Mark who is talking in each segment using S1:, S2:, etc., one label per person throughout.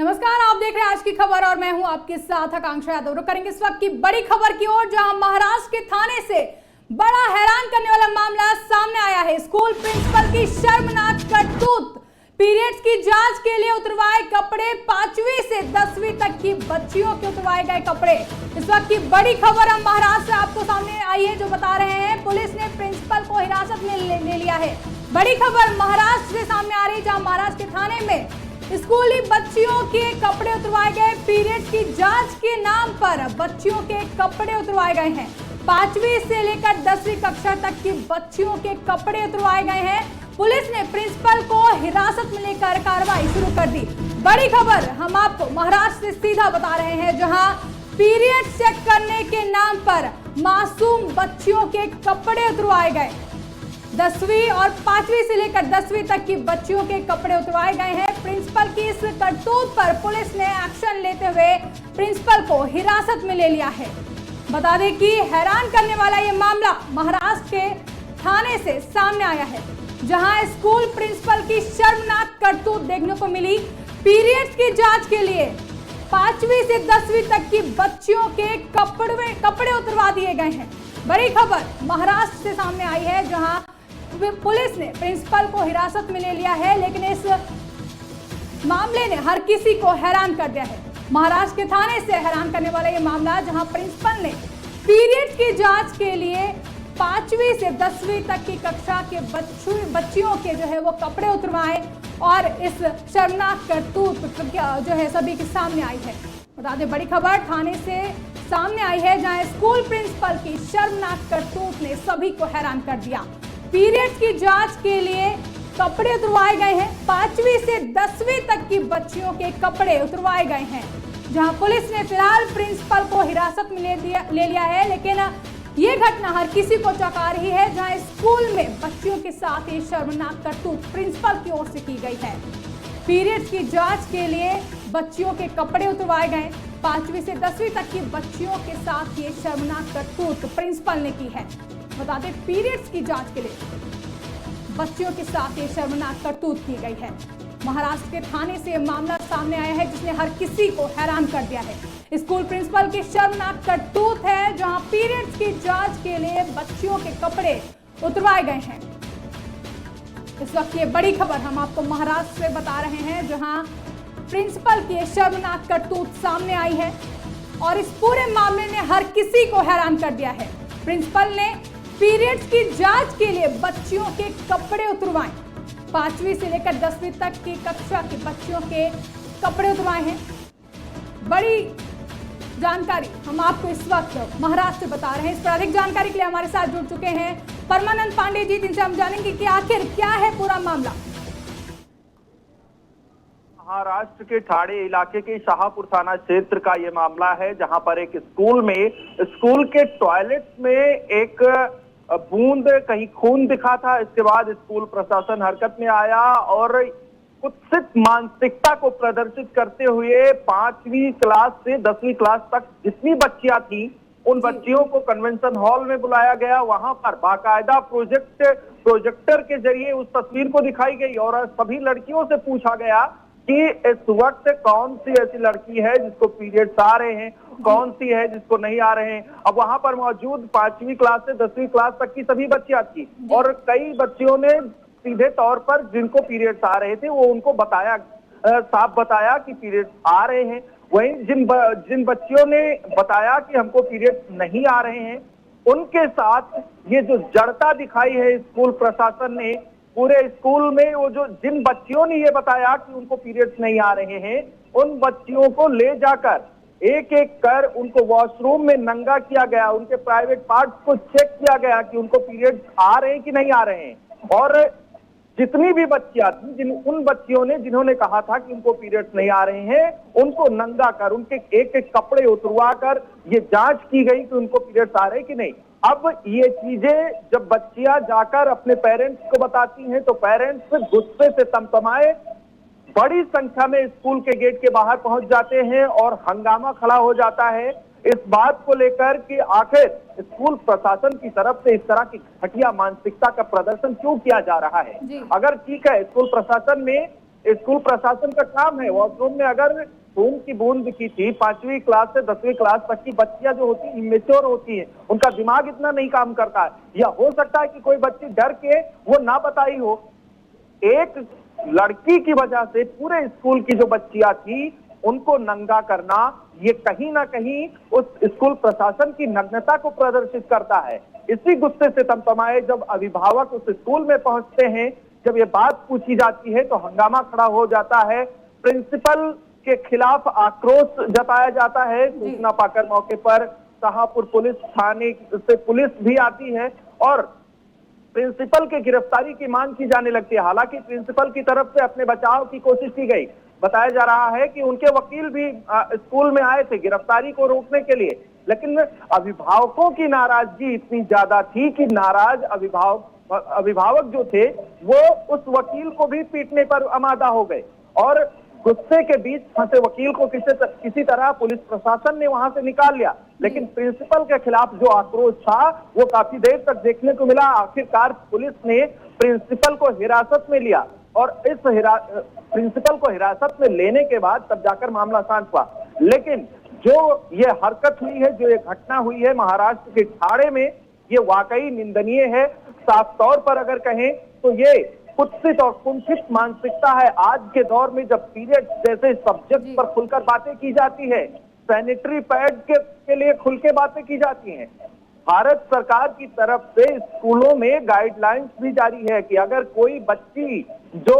S1: नमस्कार, आप देख रहे हैं आज की खबर और मैं हूं आपके साथ आकांक्षा यादव। रुक करेंगे इस वक्त की बड़ी खबर की ओर, जहां महाराष्ट्र के थाने से बड़ा हैरान करने वाला मामला सामने आया है। स्कूल प्रिंसिपल की शर्मनाक करतूत। पीरियड्स की जांच के लिए उतरवाए कपड़े, 5वीं से 10वीं तक की बच्चियों के उतरवाए गए कपड़े। इस वक्त की बड़ी खबर हम महाराष्ट्र से आपको सामने आई है, जो बता रहे हैं पुलिस ने प्रिंसिपल को हिरासत में ले लिया है। बड़ी खबर महाराष्ट्र से सामने आ रही है, जहां महाराष्ट्र के थाने में स्कूली बच्चियों के कपड़े उतरवाए गए। पीरियड्स की जांच के नाम पर बच्चियों के कपड़े उतरवाए गए हैं। 5वीं से लेकर 10वीं कक्षा तक की बच्चियों के कपड़े उतरवाए गए हैं। पुलिस ने प्रिंसिपल को हिरासत में लेकर कार्रवाई शुरू कर दी। बड़ी खबर हम आपको महाराष्ट्र से सीधा बता रहे हैं, जहां पीरियड चेक करने के नाम पर मासूम बच्चियों के कपड़े उतरवाए गए। 10वीं और 5वीं से लेकर 10वीं तक की बच्चियों के कपड़े उतरवाए गए हैं। प्रिंसिपल की इस करतूत पर पुलिस ने एक्शन लेते हुए प्रिंसिपल को हिरासत में ले लिया है। बता दें कि हैरान करने वाला ये मामला महाराष्ट्र के थाने से सामने आया है, जहां स्कूल प्रिंसिपल की शर्मनाक करतूत देखने को मिली। पीरियड्स की जांच के लिए 5वीं से 10वीं तक की बच्चियों के कपड़े उतरवा दिए गए हैं। बड़ी खबर महाराष्ट्र से सामने आई है, जहां पुलिस ने प्रिंसिपल को हिरासत में ले लिया है, लेकिन इस मामले ने हर किसी को हैरान कर दिया है। महाराष्ट्र के थाने से हैरान करने वाला ये मामला, जहां प्रिंसिपल ने पीरियड की जांच के लिए 5वीं से 10वीं तक की कक्षा के बच्चियों के जो है वो कपड़े उतरवाए, और इस शर्मनाक करतूत जो है सभी के सामने आई है। बता दें, बड़ी खबर थाने से सामने आई है, जहां स्कूल प्रिंसिपल की शर्मनाक करतूत ने सभी को हैरान कर दिया। पीरियड्स की जांच के लिए कपड़े उतरवाए गए हैं। 5वीं से 10वीं तक की बच्चियों के कपड़े उतरवाए गए हैं, जहां पुलिस ने फिलहाल प्रिंसिपल को हिरासत में ले लिया है। लेकिन ये घटना हर किसी को चौंका रही है, जहां स्कूल में बच्चियों के साथ ये शर्मनाक करतूत प्रिंसिपल की ओर से की गई है। पीरियड्स की जांच के लिए बच्चियों के कपड़े उतरवाए गए। 5वीं से 10वीं तक की बच्चियों के साथ ये शर्मनाक करतूत प्रिंसिपल ने की है। बता दें, पीरियड्स की जांच के लिए बच्चियों के साथ ये शर्मनाक करतूत की गई है। महाराष्ट्र के थाने से मामला सामने आया है, जिसने हर किसी को हैरान कर दिया है। स्कूल प्रिंसिपल की शर्मनाक करतूत है, जहां पीरियड्स की जांच के लिए बच्चियों के कपड़े उतरवाए गए हैं। इस वक्त ये बड़ी खबर हम आपको महाराष्ट्र से बता रहे हैं, जहां प्रिंसिपल की शर्मनाक करतूत सामने आई है, और इस पूरे मामले ने हर किसी को हैरान कर दिया है। प्रिंसिपल ने पीरियड्स की जांच के लिए बच्चियों के कपड़े उतरवाए। 5वीं से लेकर 10वीं तक की कक्षा की बच्चियों के कपड़े उतरवाए हैं। बड़ी जानकारी हम आपको इस वक्त महाराष्ट्र से बता रहे हैं। इस पर अधिक जानकारी के लिए हमारे साथ जुड़ चुके हैं परमानंद पांडे जी, जिनसे हम जानेंगे कि आखिर क्या है पूरा मामला।
S2: महाराष्ट्र के ठाणे इलाके के शाहपुर थाना क्षेत्र का ये मामला है, जहां पर एक स्कूल के टॉयलेट में एक बूंद कहीं खून दिखा था। इसके बाद स्कूल प्रशासन हरकत में आया और कुत्सित मानसिकता को प्रदर्शित करते हुए 5वीं क्लास से 10वीं क्लास तक जितनी बच्चियां थी, उन बच्चियों को कन्वेंशन हॉल में बुलाया गया। वहां पर बाकायदा प्रोजेक्टर के जरिए उस तस्वीर को दिखाई गई और सभी लड़कियों से पूछा गया कि इस वक्त कौन सी ऐसी लड़की है जिसको पीरियड्स आ रहे हैं, कौन सी है जिसको नहीं आ रहे हैं। अब वहां पर मौजूद 5वीं क्लास से 10वीं क्लास तक की सभी बच्चियां थी, और कई बच्चियों ने सीधे तौर पर जिनको पीरियड्स आ रहे थे वो उनको साफ बताया कि पीरियड्स आ रहे हैं। वहीं जिन बच्चियों ने बताया कि हमको पीरियड्स नहीं आ रहे हैं, उनके साथ ये जो जड़ता दिखाई है स्कूल प्रशासन ने पूरे स्कूल में, वो जिन बच्चियों ने ये बताया कि उनको पीरियड्स नहीं आ रहे हैं, उन बच्चियों को ले जाकर एक एक कर उनको वॉशरूम में नंगा किया गया। उनके प्राइवेट पार्ट्स को चेक किया गया कि उनको पीरियड्स आ रहे हैं कि नहीं आ रहे हैं। और जितनी भी बच्चियां थी, उन बच्चियों ने जिन्होंने कहा था कि उनको पीरियड्स नहीं आ रहे हैं, उनको नंगा कर उनके एक एक कपड़े उतरवा कर ये जांच की गई कि उनको पीरियड्स आ रहे हैं कि नहीं। अब ये चीजें जब बच्चियां जाकर अपने पेरेंट्स को बताती हैं, तो पेरेंट्स गुस्से से तमतमाए बड़ी संख्या में स्कूल के गेट के बाहर पहुंच जाते हैं और हंगामा खड़ा हो जाता है इस बात को लेकर कि आखिर स्कूल प्रशासन की तरफ से इस तरह की घटिया मानसिकता का प्रदर्शन क्यों किया जा रहा है। अगर ठीक है, स्कूल प्रशासन ने स्कूल प्रशासन का काम है। वॉशरूम में अगर खून की बूंद दिखी थी, 5वीं क्लास से 10वीं क्लास तक की बच्चियां जो होती हैं इमेच्योर होती हैं, उनका दिमाग इतना नहीं काम करता है, या हो सकता है कि कोई बच्ची डर के वो ना बताई हो। एक लड़की की वजह से पूरे स्कूल की जो बच्चियां थी उनको नंगा करना, ये कहीं ना कहीं उस स्कूल प्रशासन की नग्नता को प्रदर्शित करता है। इसी गुस्से से तमतमाए जब अभिभावक उस स्कूल में पहुंचते हैं, जब ये बात पूछी जाती है तो हंगामा खड़ा हो जाता है। प्रिंसिपल के खिलाफ आक्रोश जताया जाता है। सूचना पाकर मौके पर शाहपुर पुलिस थाने से पुलिस भी आती है और प्रिंसिपल के गिरफ्तारी की मांग की जाने लगती है। हालांकि प्रिंसिपल की तरफ से अपने बचाव की कोशिश की गई। बताया जा रहा है कि उनके वकील भी स्कूल में आए थे गिरफ्तारी को रोकने के लिए, लेकिन अभिभावकों की नाराजगी इतनी ज्यादा थी कि नाराज अभिभावक जो थे वो उस वकील को भी पीटने पर आमादा हो गए और गुस्से के बीच फंसे वकील को किसी तरह पुलिस प्रशासन ने वहां से निकाल लिया। लेकिन प्रिंसिपल के खिलाफ जो आक्रोश था वो काफी देर तक देखने को मिला। आखिरकार पुलिस ने प्रिंसिपल को हिरासत में लिया और इस प्रिंसिपल को हिरासत में लेने के बाद तब जाकर मामला शांत हुआ। लेकिन जो ये हरकत हुई है, जो ये घटना हुई है महाराष्ट्र के ठाणे में, ये वाकई निंदनीय है। साफ तौर पर अगर कहें तो ये कुत्सित और कुंठित मानसिकता है। आज के दौर में जब पीरियड जैसे सब्जेक्ट पर खुलकर बातें की जाती है, सैनिटरी पैड के लिए खुल के बातें की जाती हैं, भारत सरकार की तरफ से स्कूलों में गाइडलाइंस भी जारी है कि अगर कोई बच्ची जो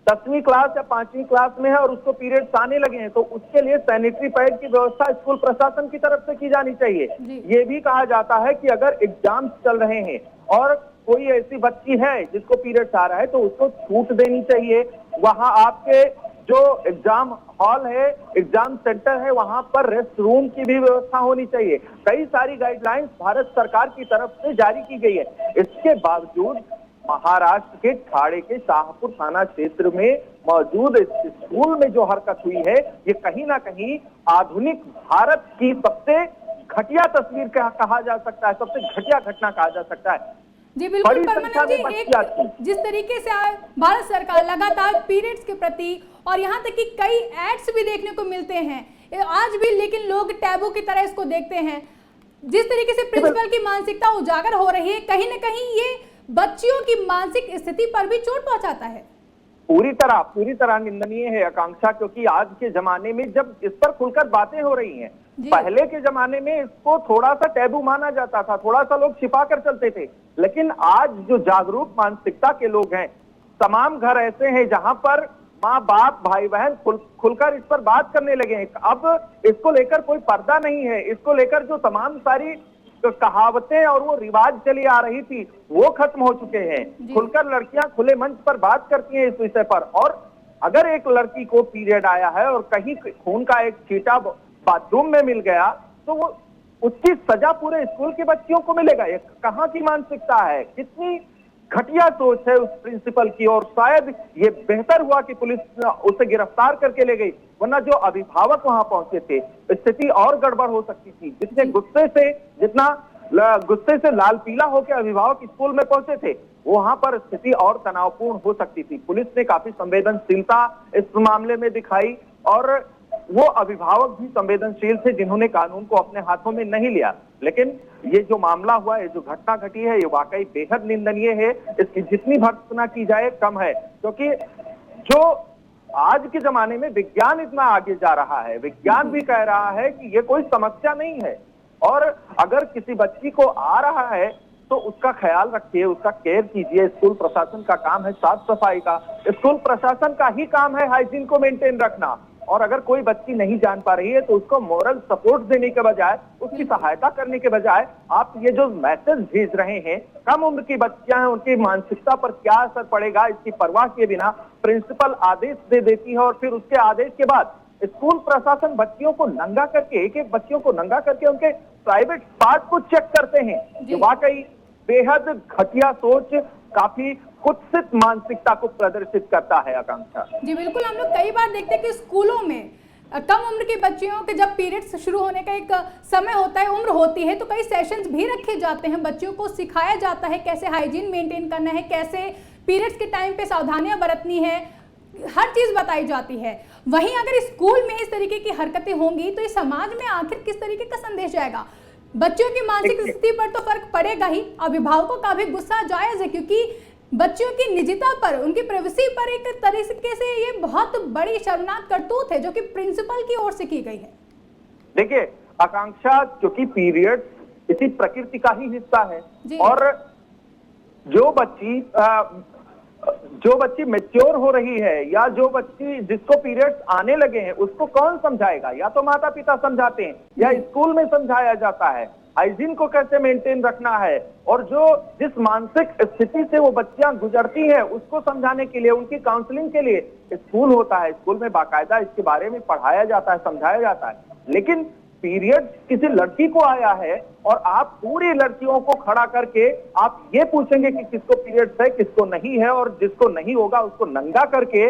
S2: 10वीं क्लास या 5वीं क्लास में है और उसको पीरियड्स आने लगे हैं तो उसके लिए सैनिटरी पैड की व्यवस्था स्कूल प्रशासन की तरफ से की जानी चाहिए। ये भी कहा जाता है कि अगर एग्जाम्स चल रहे हैं और कोई ऐसी बच्ची है जिसको पीरियड्स आ रहा है तो उसको छूट देनी चाहिए। वहां आपके जो एग्जाम हॉल है, एग्जाम सेंटर है, वहां पर रेस्ट रूम की भी व्यवस्था होनी चाहिए। कई सारी गाइडलाइंस भारत सरकार की तरफ से जारी की गई है। इसके बावजूद महाराष्ट्र के ठाणे के शाहपुर थाना क्षेत्र में मौजूद स्कूल में जो हरकत हुई है, ये कहीं ना कहीं आधुनिक भारत की सबसे घटिया तस्वीर कहा जा सकता है, सबसे घटिया घटना कहा जा सकता है।
S1: जी बिल्कुल परमानंद जी, एक जिस तरीके से भारत सरकार लगातार पीरियड्स के प्रति और यहाँ तक कि कई एड्स भी देखने को मिलते हैं आज भी, लेकिन लोग टैबू की तरह इसको देखते हैं। जिस तरीके से प्रिंसिपल की मानसिकता उजागर हो रही है, कहीं न कहीं ये बच्चियों की मानसिक स्थिति पर भी चोट पहुंचाता है।
S2: पूरी तरह निंदनीय है आकांक्षा, क्योंकि आज के जमाने में जब इस पर खुलकर बातें हो रही हैं, पहले के जमाने में इसको थोड़ा सा टैबू माना जाता था, थोड़ा सा लोग छिपा कर चलते थे। लेकिन आज जो जागरूक मानसिकता के लोग हैं, तमाम घर ऐसे हैं जहां पर माँ बाप भाई बहन खुलकर इस पर बात करने लगे हैं। अब इसको लेकर कोई पर्दा नहीं है, इसको लेकर जो तमाम सारी कहावतें और वो रिवाज चली आ रही थी वो खत्म हो चुके हैं। खुलकर लड़कियां खुले मंच पर बात करती हैं इस विषय पर। और अगर एक लड़की को पीरियड आया है और कहीं खून का एक छींटा बाथरूम में मिल गया तो वो उसकी सजा पूरे स्कूल के बच्चियों को मिलेगा। ये कहाँ की मानसिकता है, कितनी घटिया सोच है उस प्रिंसिपल की। और शायद ये बेहतर हुआ कि पुलिस उसे गिरफ्तार करके ले गई, वरना जो अभिभावक वहां पहुंचे थे स्थिति और गड़बड़ हो सकती थी। जितना गुस्से से लाल पीला होकर अभिभावक स्कूल में पहुंचे थे, वहां पर स्थिति और तनावपूर्ण हो सकती थी। पुलिस ने काफी संवेदनशीलता इस मामले में दिखाई और वो अभिभावक भी संवेदनशील थे जिन्होंने कानून को अपने हाथों में नहीं लिया। लेकिन ये जो मामला हुआ है, जो घटना घटी है, ये वाकई बेहद निंदनीय है। इसकी जितनी भर्त्सना की जाए कम है, क्योंकि जो आज के जमाने में विज्ञान इतना आगे जा रहा है, विज्ञान भी कह रहा है कि ये कोई समस्या नहीं है। और अगर किसी बच्ची को आ रहा है तो उसका ख्याल रखिए, उसका केयर कीजिए। स्कूल प्रशासन का काम है साफ सफाई का, स्कूल प्रशासन का ही काम है हाइजीन को मेंटेन रखना। और अगर कोई बच्ची नहीं जान पा रही है तो उसको मोरल सपोर्ट देने के बजाय, उसकी सहायता करने के बजाय आप ये जो मैसेज भेज रहे हैं, कम उम्र की बच्चियां हैं, उनकी मानसिकता पर क्या असर पड़ेगा इसकी परवाह किए बिना प्रिंसिपल आदेश दे देती है और फिर उसके आदेश के बाद स्कूल प्रशासन बच्चियों को नंगा करके, एक एक बच्चियों को नंगा करके उनके प्राइवेट पार्ट को चेक करते हैं। ये वाकई बेहद घटिया सोच, काफी कुत्सित मानसिकता को प्रदर्शित करता है आकांक्षा।
S1: जी बिल्कुल, हम लोग कई बार देखते हैं कि स्कूलों में कम उम्र की बच्चियों के जब पीरियड्स शुरू होने का एक समय होता है, उम्र होती है, तो कई सेशंस भी रखे जाते हैं, बच्चियों को सिखाया जाता है कैसे हाइजीन मेंटेन करना है, कैसे पीरियड्स के टाइम पे सावधानियां बरतनी है, हर चीज बताई जाती है। वहीं अगर स्कूल में इस तरीके की हरकतें होंगी तो इस समाज में आखिर किस तरीके का संदेश जाएगा? बच्चों की मानसिक स्थिति पर तो फर्क पड़ेगा ही, अभिभावकों का भी गुस्सा जायज है, क्योंकि बच्चों की निजता पर, उनकी प्राइवेसी पर एक तरीके से ये बहुत बड़ी शर्मनाक करतूत है जो कि प्रिंसिपल की ओर से की गई है।
S2: देखिए आकांक्षा, क्योंकि पीरियड्स इसी प्रकृति का ही हिस्सा है और जो बच्ची मैच्योर हो रही है या जो बच्ची जिसको पीरियड्स आने लगे हैं उसको कौन समझाएगा? या तो माता पिता समझाते हैं या स्कूल में समझाया जाता है हाइजीन को कैसे मेंटेन रखना है, और जो जिस मानसिक स्थिति से वो बच्चियां गुजरती हैं उसको समझाने के लिए, उनकी काउंसलिंग के लिए स्कूल होता है। स्कूल में बाकायदा इसके बारे में पढ़ाया जाता है, समझाया जाता है। लेकिन पीरियड किसी लड़की को आया है और आप पूरी लड़कियों को खड़ा करके आप ये पूछेंगे कि किसको पीरियड्स है किसको नहीं है, और जिसको नहीं होगा उसको नंगा करके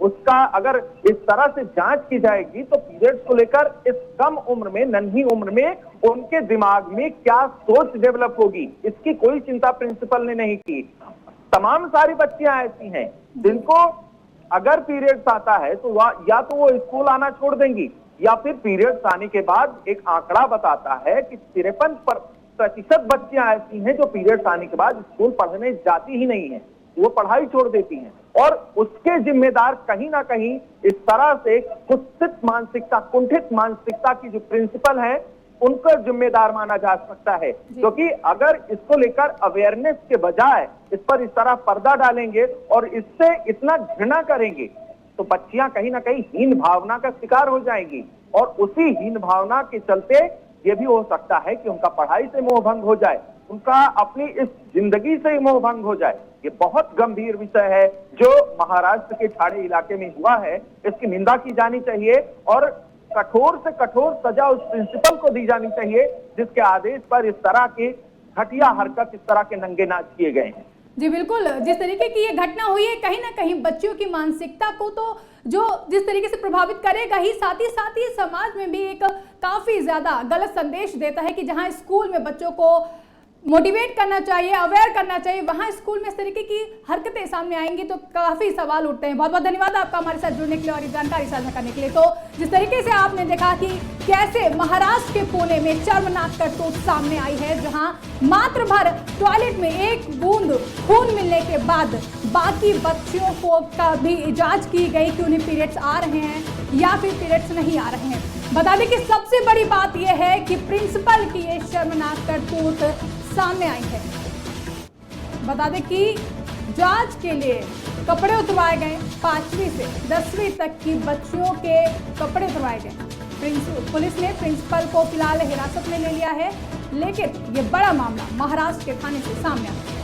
S2: उसका अगर इस तरह से जांच की जाएगी तो पीरियड्स को लेकर इस कम उम्र में, नन्ही उम्र में उनके दिमाग में क्या सोच डेवलप होगी, इसकी कोई चिंता प्रिंसिपल ने नहीं की। तमाम सारी बच्चियां ऐसी हैं जिनको अगर पीरियड्स आता है तो या तो वो स्कूल आना छोड़ देंगी, या फिर पीरियड्स आने के बाद एक आंकड़ा बताता है कि 53% बच्चियां ऐसी हैं जो पीरियड्स आने के बाद स्कूल पढ़ने जाती ही नहीं है, वो पढ़ाई छोड़ देती हैं। और उसके जिम्मेदार कहीं ना कहीं इस तरह से कुत्सित मानसिकता, कुंठित मानसिकता की जो प्रिंसिपल है उनको जिम्मेदार माना जा सकता है। क्योंकि अगर इसको लेकर अवेयरनेस के बजाय इस पर इस तरह पर्दा डालेंगे और इससे इतना घृणा करेंगे तो बच्चियां कहीं ना कहीं हीन भावना का शिकार हो जाएंगी, और उसी हीन भावना के चलते ये भी हो सकता है कि उनका पढ़ाई से मोह भंग हो जाए, उनका अपनी इस जिंदगी से ही मोह भंग हो जाए। ये बहुत गंभीर विषय है जो महाराष्ट्र के ठाणे इलाके में हुआ है, इसकी निंदा की जानी चाहिए और कठोर से कठोर सजा उस प्रिंसिपल को दी जानी चाहिए जिसके आदेश पर इस तरह की घटिया हरकत, इस तरह के नंगे नाच किए गए हैं।
S1: जी बिल्कुल, जिस तरीके की ये घटना हुई है कहीं ना कहीं बच्चियों की मानसिकता को तो जो जिस तरीके से प्रभावित करेगा ही, साथ ही समाज में भी एक काफी ज्यादा गलत संदेश देता है कि जहां स्कूल में बच्चों को मोटिवेट करना चाहिए, अवेयर करना चाहिए, वहां स्कूल में इस तरीके की हरकतें सामने आएंगी तो काफी सवाल उठते हैं। बहुत बहुत धन्यवाद आपका हमारे साथ जुड़ने के लिए और ये जानकारी साझा करने के लिए। तो जिस तरीके से आपने देखा कि कैसे महाराष्ट्र के पुणे में शर्मनाक करतूत सामने आई है, जहां मात्र भर टॉयलेट में एक बूंद खून मिलने के बाद बाकी बच्चियों को का भी जांच की गई कि उन्हें पीरियड्स आ रहे हैं या फिर पीरियड्स नहीं आ रहे हैं। बता दें कि सबसे बड़ी बात यह है कि प्रिंसिपल की ये शर्मनाक करतूत सामने आई है। बता दें कि जांच के लिए कपड़े उतरवाए गए, 5वीं से 10वीं तक की बच्चियों के कपड़े उतरवाए गए। पुलिस ने प्रिंसिपल को फिलहाल हिरासत में ले लिया है, लेकिन ये बड़ा मामला महाराष्ट्र के थाने से सामने आया।